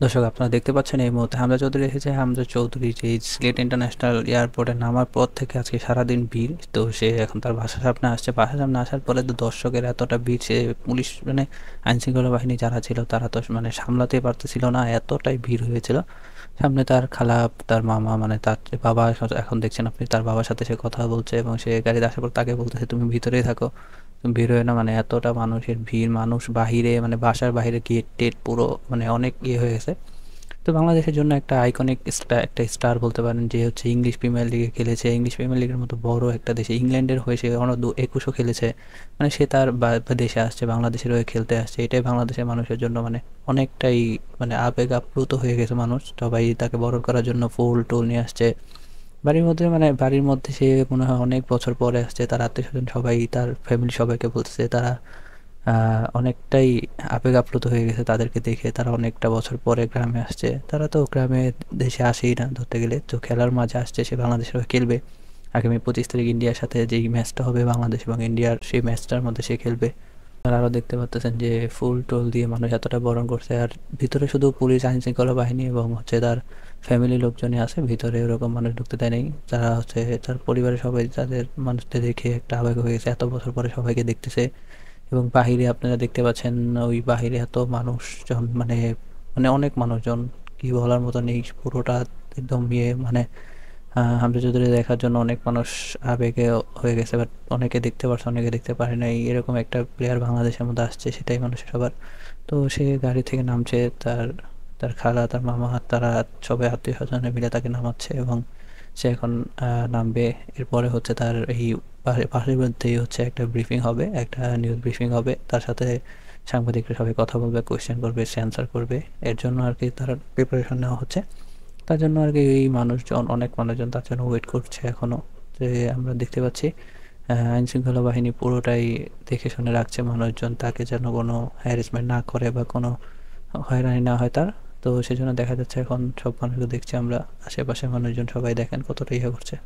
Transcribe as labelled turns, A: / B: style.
A: দর্শক আপনারা দেখতে পাচ্ছেন এই মুহূর্তে হামজা চৌধুরী এসেছে। হামজা চৌধুরী যে সিলেট ইন্টারন্যাশনাল এয়ারপোর্টে নামার পর থেকে আজকে সারাদিন ভিড়। তো সে এখন তার বাসার সামনে আসছে, বাসার সামনে আসার পরে তো দর্শকের এতটা ভিড়, সে পুলিশ মানে আইনশৃঙ্খলা বাহিনী যারা ছিল তারা তো মানে সামলাতেই পারতেছিল না, এতটাই ভিড় হয়েছিল। সামনে তার খালা, তার মামা, মানে তার যে বাবা, এখন দেখছেন আপনি তার বাবার সাথে সে কথা বলছে এবং সে গাড়িতে আসার পর তাকে বলতেছে তুমি ভিতরেই থাকো, তুমি বের হয়ে না। মানে এতটা মানুষের ভিড়, মানুষ বাহিরে মানে বাসার বাহিরে গেট টেট পুরো মানে অনেক হয়ে গেছে। তো বাংলাদেশের জন্য একটা আইকনিক একটা স্টার বলতে পারেন, যে হচ্ছে ইংলিশ প্রিমিয়ার লিগে খেলেছে, ইংলিশ প্রিমিয়ার লিগের মতো বড় একটা দেশে ইংল্যান্ডের হয়ে সে অনূর্ধ্ব 21ও খেলেছে। মানে সে তার দেশে আসছে, বাংলাদেশের হয়ে খেলতে আসছে, এটাই বাংলাদেশের মানুষের জন্য মানে অনেকটাই মানে আবেগ আপ্লুত হয়ে গেছে মানুষ। সবাই তাকে বরণ করার জন্য ফুল টুল নিয়ে আসছে বাড়ির মধ্যে, মানে বাড়ির মধ্যে সে মনে হয় অনেক বছর পরে আসছে, তার আত্মীয় স্বজন সবাই, তার ফ্যামিলি সবাইকে বলতেছে তারা অনেকটাই আবেগ আপ্লুত হয়ে গেছে তাদেরকে দেখে। তারা অনেকটা বছর পরে গ্রামে আসছে, তারা তো গ্রামে দেশে আসেই না ধরতে গেলে, তো খেলার মাঝে আসছে, সে বাংলাদেশের হয়ে খেলবে। আগামী 25 তারিখ ইন্ডিয়ার সাথে যেই ম্যাচটা হবে বাংলাদেশ এবং ইন্ডিয়ার, সেই ম্যাচটার মধ্যে সে খেলবে। আর আরও দেখতে পাচ্তেছেন যে ফুল টোল দিয়ে মানুষ এতটা বরণ করছে, আর ভিতরে শুধু পুলিশ আইন শৃঙ্খলা বাহিনী এবং হচ্ছে তার ফ্যামিলি লোকজনই আছে, ভিতরে ওরকম মানুষ ঢুকতে দেয় নেই। যারা হচ্ছে তার পরিবারের সবাই তাদের মানুষদের দেখে একটা আবেগ হয়ে গেছে, এত বছর পরে সবাইকে দেখতেছে। এবং বাহিরে আপনারা দেখতে পাচ্ছেন, ওই বাহিরে এত মানুষজন, মানে মানে অনেক মানুষজন, কি বলার মতো নেই, পুরোটা একদম মানে হামজা চৌধুরী দেখার জন্য অনেক মানুষ আবেগে হয়ে গেছে। বাট অনেকে দেখতে পারছে, অনেকে দেখতে পারে নাই, এরকম একটা প্লেয়ার বাংলাদেশের মধ্যে আসছে, সেটাই মানুষের সবার। তো সে গাড়ি থেকে নামছে, তার তার খালা, তার মামা, তারা সবাই আত্মীয় স্বজনে মিলে তাকে নামাচ্ছে এবং সে এখন নামবে। এরপরে হচ্ছে তার এই পাশের মধ্যেই হচ্ছে একটা ব্রিফিং হবে, একটা নিউজ ব্রিফিং হবে, তার সাথে সাংবাদিকরা সবাই কথা বলবে, কোয়েশ্চেন করবে, সে অ্যান্সার করবে। এর জন্য আর কি তার প্রিপারেশন নেওয়া হচ্ছে। তার জন্য আর কি এই মানুষজন, অনেক মানুষজন তার জন্য ওয়েট করছে এখনও। যে আমরা দেখতে পাচ্ছি আইন শৃঙ্খলা বাহিনী পুরোটাই দেখে শুনে রাখছে মানুষজন, তাকে যেন কোনো হ্যারাসমেন্ট না করে বা কোনো হয়রানি না হয় তার। তো সেজন্য দেখা যাচ্ছে এখন সব মানুষকে দেখছি আমরা, আশেপাশের মানুষজন সবাই দেখেন কতটা ইয়ে করছে।